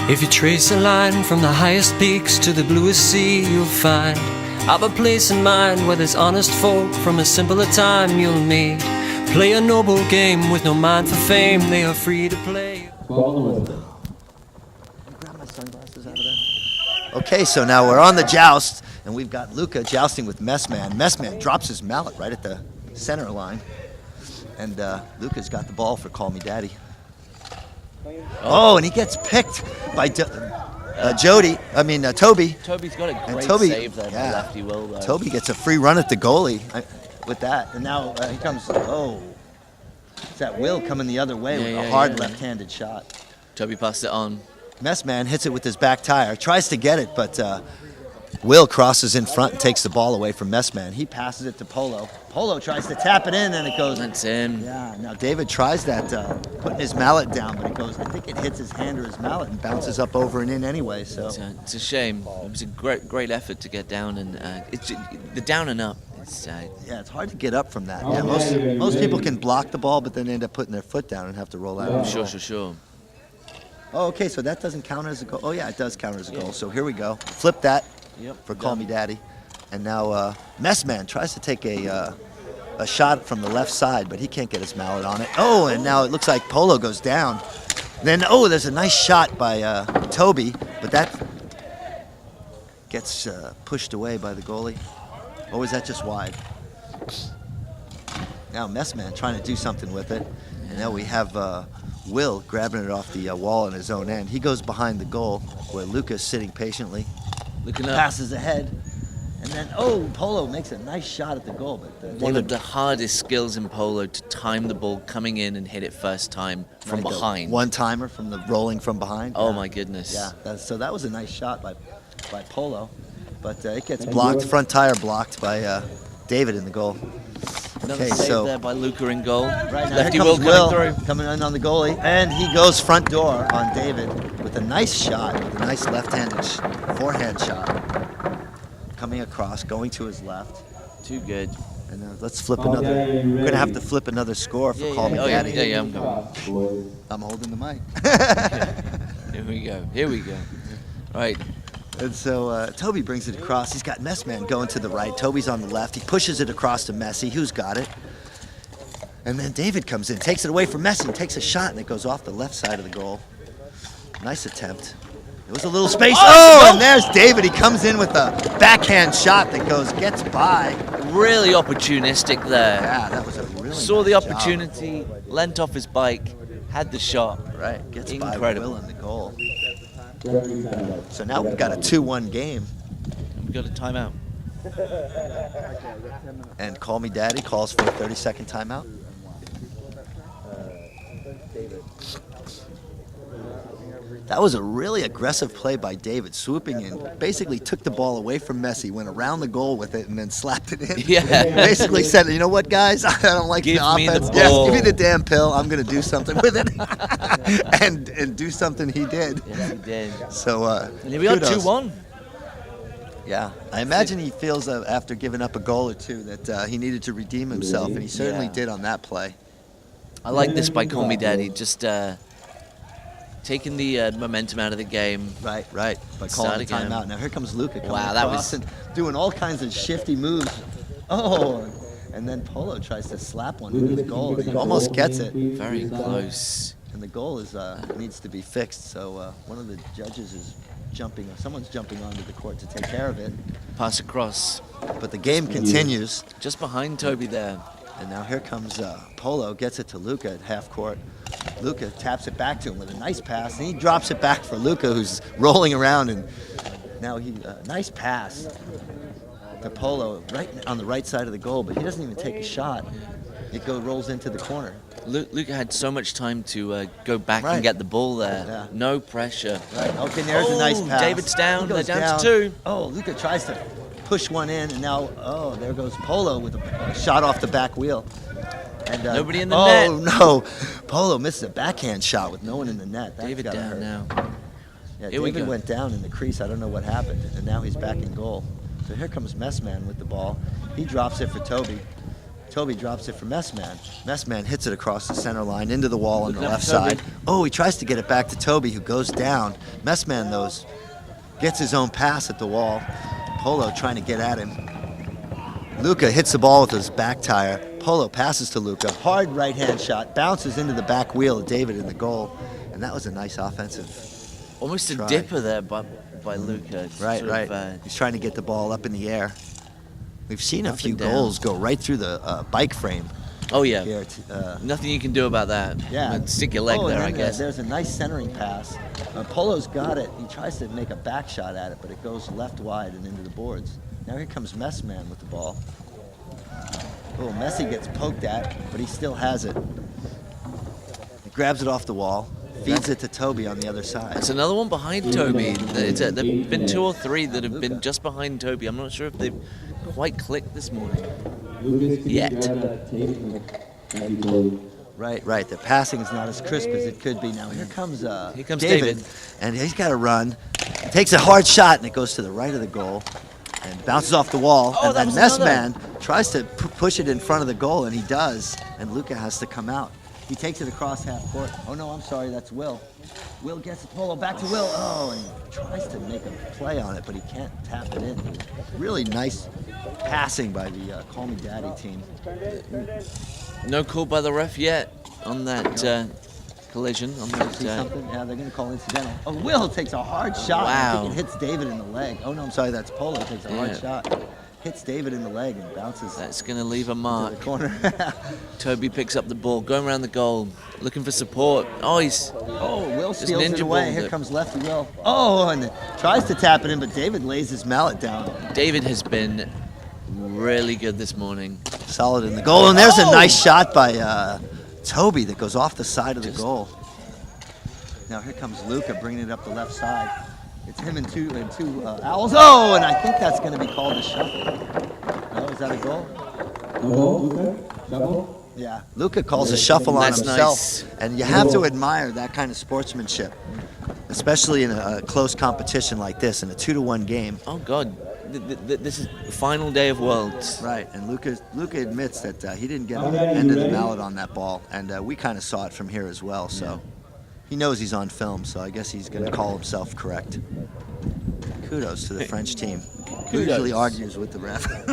If you trace a line from the highest peaks to the bluest sea, you'll find I've a place in mind where there's honest folk from a simpler time you'll meet. Play a noble game with no mind for fame, they are free to play. Grab my sunglasses out of there. Okay, so now we're on the joust, and we've got Luca jousting with Messman. Messman drops his mallet right at the center line, and Luca's got the ball for Call Me Daddy. Oh, and he gets picked by Toby. Toby's got a great Toby, save there by lefty Will, though. Toby gets a free run at the goalie with that, and now he comes. Oh, it's that Will coming the other way with a hard left-handed shot. Toby passed it on. Messman hits it with his back tire, tries to get it, but Will crosses in front and takes the ball away from Messman. He passes it to Polo. Polo tries to tap it in, and it goes. That's in. Yeah, now David tries that, putting his mallet down, but it goes, I think it hits his hand or his mallet and bounces up over and in anyway. So it's a shame. It was a great effort to get down, and it's the down and up. Yeah, it's hard to get up from that. Yeah, most people can block the ball, but then end up putting their foot down and have to roll out. Sure. Oh, okay, so that doesn't count as a goal. Oh, yeah, it does count as a goal. So here we go. Flip that for Call Me Daddy. And now Messman tries to take a shot from the left side, but he can't get his mallet on it. Oh, and now it looks like Polo goes down. Then, there's a nice shot by Toby, but that gets pushed away by the goalie. Or was that just wide? Now Messman trying to do something with it. And now we have Will grabbing it off the wall on his own end. He goes behind the goal where Luca's sitting patiently. Looking up. Passes ahead. And then, Polo makes a nice shot at the goal. But one of the hardest skills in Polo to time the ball coming in and hit it first time from behind. One-timer from the rolling from behind. Oh, my goodness. Yeah, so that was a nice shot by Polo. But it gets blocked, front tire blocked by David in the goal. Another save there by Luca in goal. Right now, lefty here Will comes coming through. Coming in on the goalie. And he goes front door on David with a nice shot, with a nice left-handed forehand shot. Coming across, going to his left. Too good. And let's flip another. We're going to have to flip another score for Call Me Daddy. Yeah, I'm going. I'm holding the mic. Here we go. Right. And so Toby brings it across. He's got Messman going to the right. Toby's on the left. He pushes it across to Messi, who's got it. And then David comes in, takes it away from Messi, and takes a shot, and it goes off the left side of the goal. Nice attempt. It was a little space. And there's David. He comes in with a backhand shot that gets by. Really opportunistic there. Yeah, that was a really Saw nice the opportunity, leant off his bike, had the shot. Right, gets Incredible. by Will in the goal. So now we've got a 2-1 game. We've got a timeout. And Call Me Daddy calls for a 30-second timeout. That was a really aggressive play by David, swooping in. Basically took the ball away from Messi, went around the goal with it, and then slapped it in. Yeah. Basically said, you know what, guys? I don't like the offense. Yes, give me the damn pill. I'm going to do something with it. and do something he did. Yes, he did. So, and here we are, 2-1. Yeah, I imagine he feels after giving up a goal or two that he needed to redeem himself, and he certainly did on that play. I like this by Call Me Daddy, just taking the momentum out of the game. Right. By calling the timeout. Now here comes Luca coming across and doing all kinds of shifty moves. And then Polo tries to slap one into the goal. He almost gets it. Very close. And the goal needs to be fixed. So one of the judges is someone's jumping onto the court to take care of it. Pass across. But the game continues. Just behind Toby there. And now here comes Polo, gets it to Luca at half court. Luca taps it back to him with a nice pass, and he drops it back for Luca, who's rolling around. And now nice pass to Polo right on the right side of the goal, but he doesn't even take a shot. It rolls into the corner. Luca had so much time to go back and get the ball there. Yeah. No pressure. Right. Okay, there's a nice pass. David's down. They're down to 2. Luca tries to push one in, and now, there goes Polo with a shot off the back wheel. And, nobody in the net. Oh, no. Polo misses a backhand shot with no one in the net. That's David down hurt. now. Yeah, David went down in the crease. I don't know what happened, and now he's back in goal. So here comes Messman with the ball. He drops it for Toby. Toby drops it for Messman. Messman hits it across the center line into the wall on the Looking left up for Toby. side. Oh, he tries to get it back to Toby, who goes down. Messman, though, gets his own pass at the wall. Polo trying to get at him. Luca hits the ball with his back tire. Polo passes to Luca. Hard right-hand shot. Bounces into the back wheel of David in the goal. And that was a nice offensive Almost a try. dipper there by Luca. Right, Sort right. of, He's trying to get the ball up in the air. We've seen a Up few and down. goals go right through the bike frame oh, yeah. here. Nothing you can do about that. Yeah. Stick your leg and there, then, I guess. There's a nice centering pass. Polo's got it. He tries to make a back shot at it, but it goes left wide and into the boards. Now here comes Messman with the ball. Oh, Messi gets poked at, but he still has it. He grabs it off the wall, feeds it to Toby on the other side. It's another one behind Toby. There've been 2 or 3 that have been just behind Toby. I'm not sure if they've quite clicked this morning. Yet. Right. The passing is not as crisp as it could be. Now here comes David. And he's got to run. He takes a hard shot, and it goes to the right of the goal and bounces off the wall. Oh, and that then was Messman tries to push it in front of the goal, and he does. And Luca has to come out. He takes it across half court. Oh, no, I'm sorry, that's Will. Will gets the Polo back to Will. Oh, and he tries to make a play on it, but he can't tap it in. Really nice passing by the Call Me Daddy team. No call by the ref yet on that collision. On See that, something? Yeah, they're going to call incidental. Oh, Will takes a hard shot. Wow. I think it hits David in the leg. Oh, no, I'm sorry, that's Polo. Takes a hard Yeah. shot. Hits David in the leg and bounces that's going to leave a to mark. the corner. Toby picks up the ball, going around the goal, looking for support. Oh, he's Will Just steals it ninja away. balled Here it. comes lefty Will. Oh, and tries to tap it in, but David lays his mallet down. David has been really good this morning. Solid in the goal, and there's a Oh! nice shot by Toby that goes off the side of the goal. Now here comes Luca bringing it up the left side. It's him and two Owls. Oh, and I think that's going to be called a shuffle. No, is that a goal? Yeah, Luca calls a shuffle on That's himself, nice. and you have to admire that kind of sportsmanship, especially in a close competition like this, in a 2-1 game. Oh God, this is the final day of Worlds. Right, and Luca admits that he didn't get an end of the mallet on that ball, and we kind of saw it from here as well. So he knows he's on film, so I guess he's going to call himself correct. Kudos to the French team. Who usually argues with the ref. I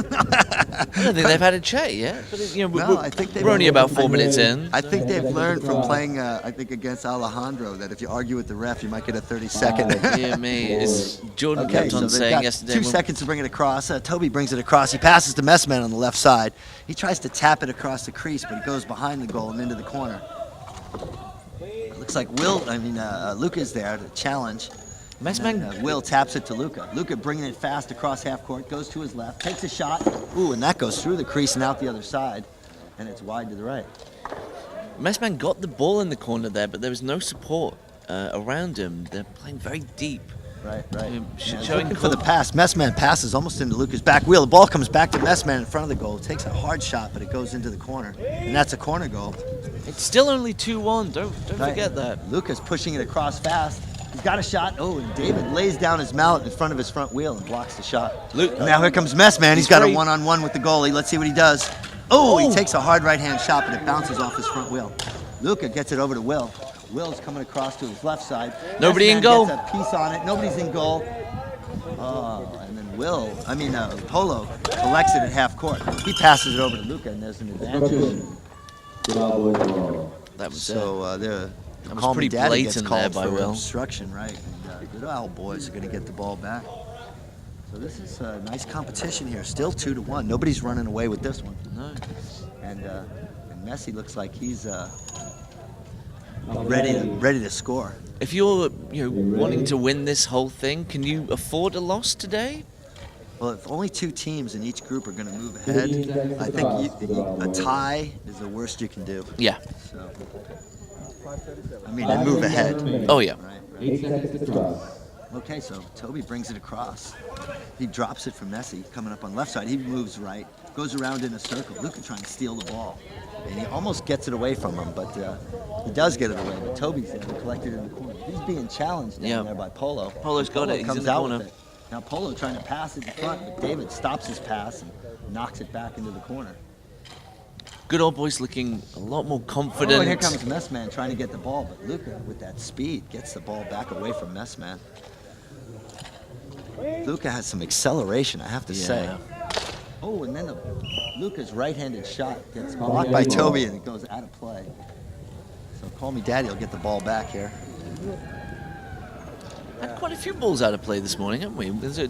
don't think they've had a chat yet. But No, I think we're only about 4 minutes in. I think they've learned from playing, against Alejandro that if you argue with the ref, you might get a 30-second. Dear me, as Jordan Okay, kept so on they've saying got yesterday. 2 when- seconds to bring it across. Toby brings it across. He passes to Messman on the left side. He tries to tap it across the crease, but it goes behind the goal and into the corner. It looks like Luca's there to challenge. Messman, And, Will taps it to Luca. Luca bringing it fast across half court, goes to his left, takes a shot. Ooh, and that goes through the crease and out the other side. And it's wide to the right. Messman got the ball in the corner there, but there was no support around him. They're playing very deep. Right. Showing He's looking for the pass. Messman passes almost into Luca's back wheel. The ball comes back to Messman in front of the goal. Takes a hard shot, but it goes into the corner. And that's a corner goal. It's still only 2-1. Don't Right. forget that. Luca's pushing it across fast. He's got a shot. Oh, and David lays down his mallet in front of his front wheel and blocks the shot. Luke- And now here comes Messman. He's He's got a free. one-on-one with the goalie. Let's see what he does. Oh, he Oh. takes a hard right-hand shot, but it bounces off his front wheel. Luca gets it over to Will. Will's coming across to his left side. Nobody in Messman goal. Gets a piece on it. Nobody's in goal. Oh, and then Polo collects it at half court. He passes it over to Luca, and there's an advantage. That was So was Call Me pretty Daddy gets blatant called there by for Will. obstruction, right? And Good Owl boys are going to get the ball back. So this is a nice competition here. Still 2-1. Nobody's running away with this one. No. And Messi looks like he's ready to score. If you're wanting to win this whole thing, can you afford a loss today? Well, if only 2 teams in each group are going to move ahead, I think a tie is the worst you can do. Yeah. So, and move ahead. Oh yeah. Right. Okay, so Toby brings it across. He drops it for Messi, coming up on left side. He moves right, goes around in a circle. Luca trying to steal the ball. And he almost gets it away from him, but he does get it away. But Toby's there and collected it in the corner. He's being challenged down there by Polo. Polo's got it. He's comes in the out corner. with it. Now Polo trying to pass it in front, but David stops his pass and knocks it back into the corner. Good old boy's looking a lot more Oh, confident. and here comes Messman trying to get the ball, but Luca, with that speed, gets the ball back away from Messman. Luca has some acceleration, I have to say. Oh, and then Luca's right-handed shot gets blocked by Toby, and it goes out of play. So Call Me Daddy will get the ball back here. Had quite a few balls out of play this morning, haven't we?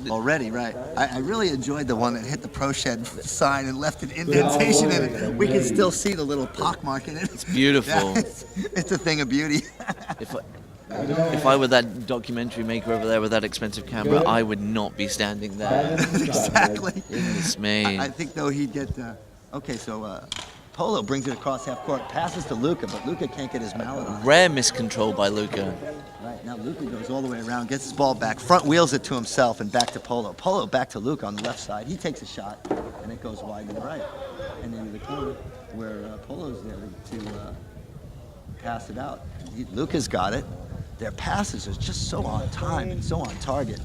Already, right. I really enjoyed the one that hit the Pro Shed sign and left an indentation in it. We can still see the little pockmark in it. It's beautiful. Yeah, it's a thing of beauty. If I were that documentary maker over there with that expensive camera, I would not be standing there. Exactly. Goodness me. I think, though, he'd get... okay, so Polo brings it across half court, passes to Luca, but Luca can't get his mallet on it. Rare miscontrol by Luca. Right, now Luca goes all the way around, gets his ball back, front wheels it to himself, and back to Polo. Polo back to Luca on the left side. He takes a shot, and it goes wide to the right. And into the corner, where Polo's there to pass it out. Luca's got it. Their passes are just so on time and so on target.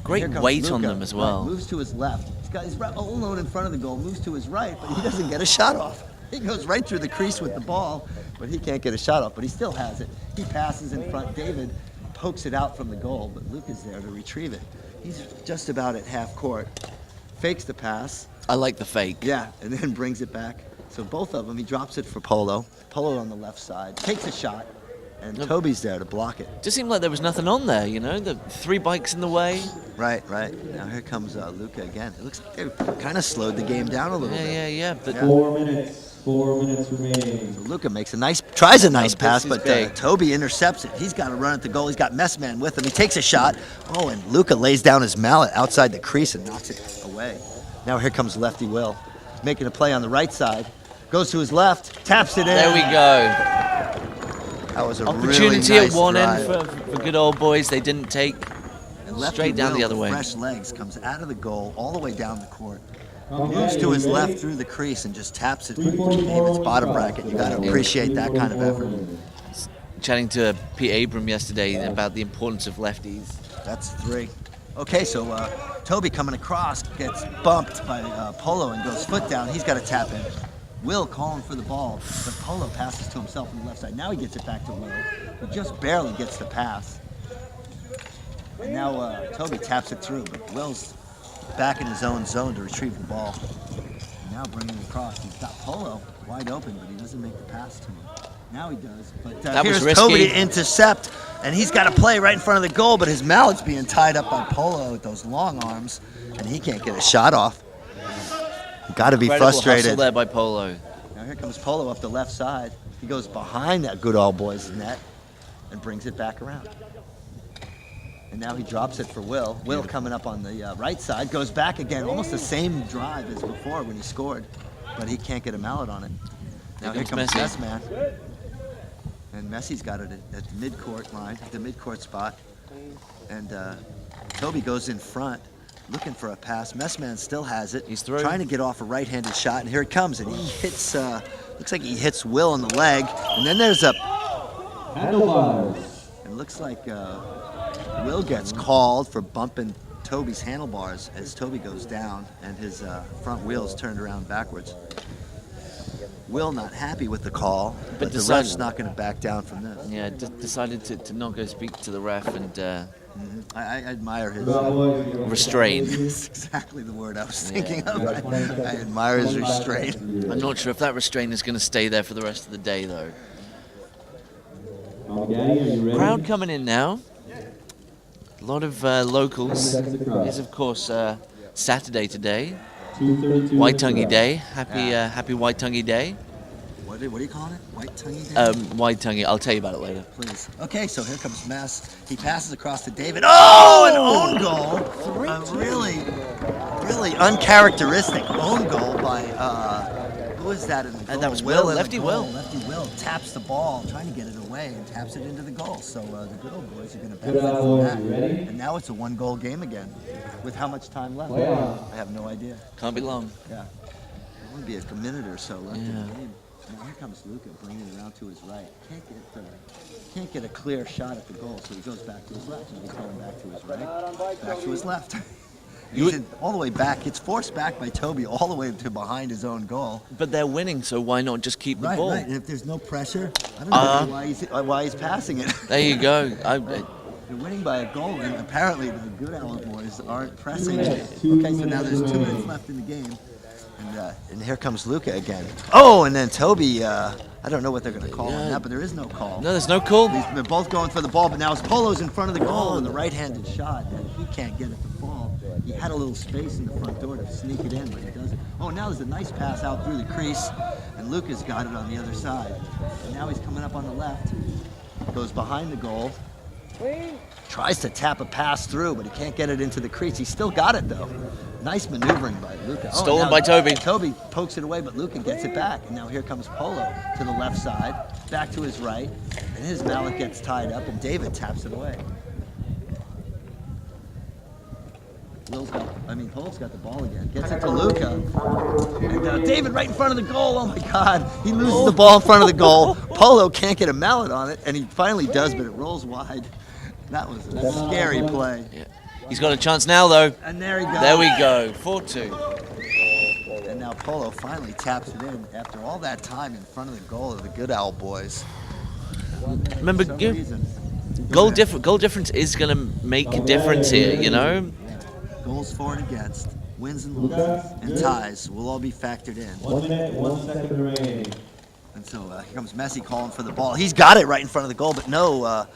Great weight on them as well. Right, moves to his left. He's all alone in front of the goal, moves to his right, but he doesn't get a shot off. He goes right through the crease with the ball, but he can't get a shot off, but he still has it. He passes in front. David pokes it out from the goal, but Luke is there to retrieve it. He's just about at half court. Fakes the pass. I like the fake. Yeah, and then brings it back. So both of them, he drops it for Polo. Polo on the left side, takes a shot, and Toby's there to block it. Just seemed like there was nothing on there, you know? The 3 bikes in the way. Right. Now here comes Luca again. It looks like they kind of slowed the game down a little bit. Yeah. But 4 minutes remaining. So Luca tries a nice pass, is but big. Toby intercepts it. He's got to run at the goal. He's got Messman with him. He takes a shot. Oh, and Luca lays down his mallet outside the crease and knocks it away. Now here comes Lefty Will, making a play on the right side. Goes to his left, taps it in. There we go. That was a Opportunity really nice at one drive. end for good old boys. They didn't take. And Lefty Straight down Will, the other way. Fresh legs, comes out of the goal all the way down the court. Moves to his left through the crease and just taps it into David's bottom bracket. You got to appreciate that kind of effort. Chatting to Pete Abram yesterday about the importance of lefties. That's 3. Okay, so Toby coming across gets bumped by Polo and goes foot down. He's got to tap in. Will calling for the ball, but Polo passes to himself on the left side. Now he gets it back to Will. He just barely gets the pass. And now Toby taps it through, but Will's back in his own zone to retrieve the ball. And now bringing it across. He's got Polo wide open, but he doesn't make the pass to him. Now he does, but That was here's risky. Toby to intercept, and he's got to play right in front of the goal, but his mallet's being tied up by Polo with those long arms, and he can't get a shot off. Got to be Incredible frustrated. hustle there by Polo. Now here comes Polo up the left side. He goes behind that good old boy's net and brings it back around. And now he drops it for Will. Will coming up on the right side, goes back again, almost the same drive as before when he scored, but he can't get a mallet on it. Now here comes Messi. Messman. And Messi's got it at the midcourt line, the midcourt spot. And Toby goes in front, looking for a pass. Messman still has it. He's through. Trying to get off a right-handed shot, and here it comes. And he hits, looks like he hits Will in the leg. And then there's a, Handlebars. it looks like Will gets called for bumping Toby's handlebars as Toby goes down, and his front wheel's turned around backwards. Will not happy with the call, but the decided- ref's not going to back down from this. Yeah, decided to not go speak to the ref and I admire his... restrain. That's exactly the word I was thinking of. I admire his restraint. I'm not sure if that restraint is going to stay there for the rest of the day, though. Daddy, are you ready? Crowd coming in now. A lot of locals. That's the crowd. It's, of course, Saturday today. 2:32 White Tonguey Day. Happy White Tonguey Day. What are you calling it? White tonguey day? White Tonguey. I'll tell you about it later. Please. Okay, so here comes Mess. He passes across to David. Oh, an own goal. A really uncharacteristic own goal by, who was that in the goal? That was Will, in the Lefty goal. Will. Lefty Will taps the ball, trying to get it away, and taps it into the goal. So the good old boys are going to Good benefit old from boys, that. you ready? And now it's a one-goal game again. With how much time left? Playoff. I have no idea. Can't be long. Yeah. It would be a minute or so left in Yeah. the game. Now here comes Luca bringing it around to his right. Can't get a clear shot at the goal, so he goes back to his left. And he's going back to his right, back to his left. He's all the way back. Gets forced back by Toby all the way to behind his own goal. But they're winning, so why not just keep the Right, ball? right. And if there's no pressure, I don't know why he's passing it. There you go. They're winning by a goal, and apparently the Good Owl boys aren't pressing it. Okay, so now there's 2 minutes left in the game. And here comes Luca again. Oh, and then Toby, I don't know what they're going to call on that, but there is no call. No, there's no call. They're both going for the ball, but now it's Polo's in front of the goal with a right-handed shot, and he can't get it to fall. He had a little space in the front door to sneak it in, but he doesn't. Oh, now there's a nice pass out through the crease, and Luca's got it on the other side. And now he's coming up on the left, goes behind the goal, tries to tap a pass through, but he can't get it into the crease. He's still got it, though. Nice maneuvering by Luca. Stolen by Toby. Toby pokes it away, but Luca gets it back. And now here comes Polo to the left side, back to his right, and his mallet gets tied up, and David taps it away. Polo's got the ball again. Gets it to Luca. And David right in front of the goal. Oh my God. He loses the ball in front of the goal. Polo can't get a mallet on it, and he finally does, but it rolls wide. That was a scary play. Yeah. He's got a chance now, though. And there he goes. There we go. 4-2. And now Polo finally taps it in after all that time in front of the goal of the Good Owl boys. Remember, For some reason. goal difference is going to make a difference here, you know? Goals for and against, wins and losses, and ties will all be factored in. 1 minute, 1 second remaining. And so here comes Messi calling for the ball. He's got it right in front of the goal, but no,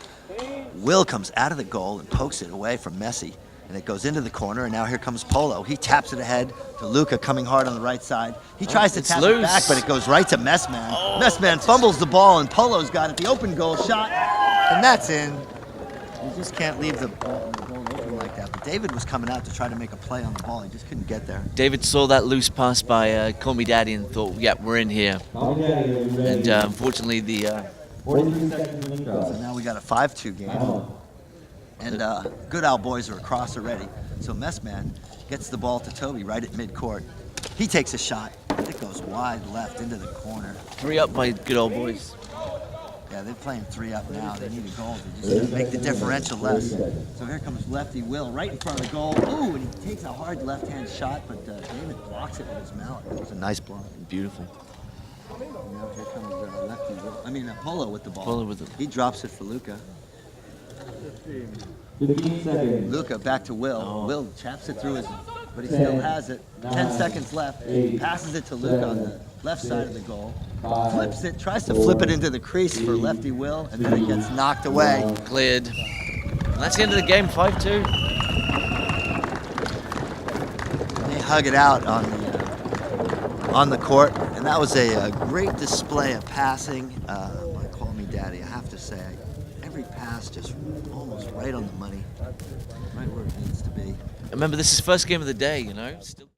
Will comes out of the goal and pokes it away from Messi. And it goes into the corner, and now here comes Polo. He taps it ahead to Luca, coming hard on the right side. He tries to tap it back, but it goes right to Messman. Messman fumbles the ball, and Polo's got it. The open goal shot, and that's in. You just can't leave the goal open like that. But David was coming out to try to make a play on the ball. He just couldn't get there. David saw that loose pass by Call Me Daddy and thought, yep, we're in here. And unfortunately, the 43 seconds in the So cross. now we got a 5-2 game. And Good Owl boys are across already. So Messman gets the ball to Toby right at midcourt. He takes a shot. It goes wide left into the corner. 3 up by Good Old Boys. Yeah, they're playing 3 up now. They need a goal to just make the differential less. So here comes lefty Will right in front of the goal. Ooh, and he takes a hard left-hand shot, but David blocks it with his mallet. It was a nice block. Beautiful. And now here comes lefty Will. Polo with the ball. Polo with it. He drops it for Luca. 15 seconds. Luca back to Will. Oh. Will chaps it through his, but he still has it. 10 seconds left. Passes it to Luca on the left side of the goal. Flips it, tries to flip it into the crease for lefty Will, and then it gets knocked away. Cleared. And that's the end of the game, 5-2. They hug it out on the court, and that was a great display of passing by Call Me Daddy. I have to say, every pass just almost right on the money, right where it needs to be. Remember, this is first game of the day, you know? Still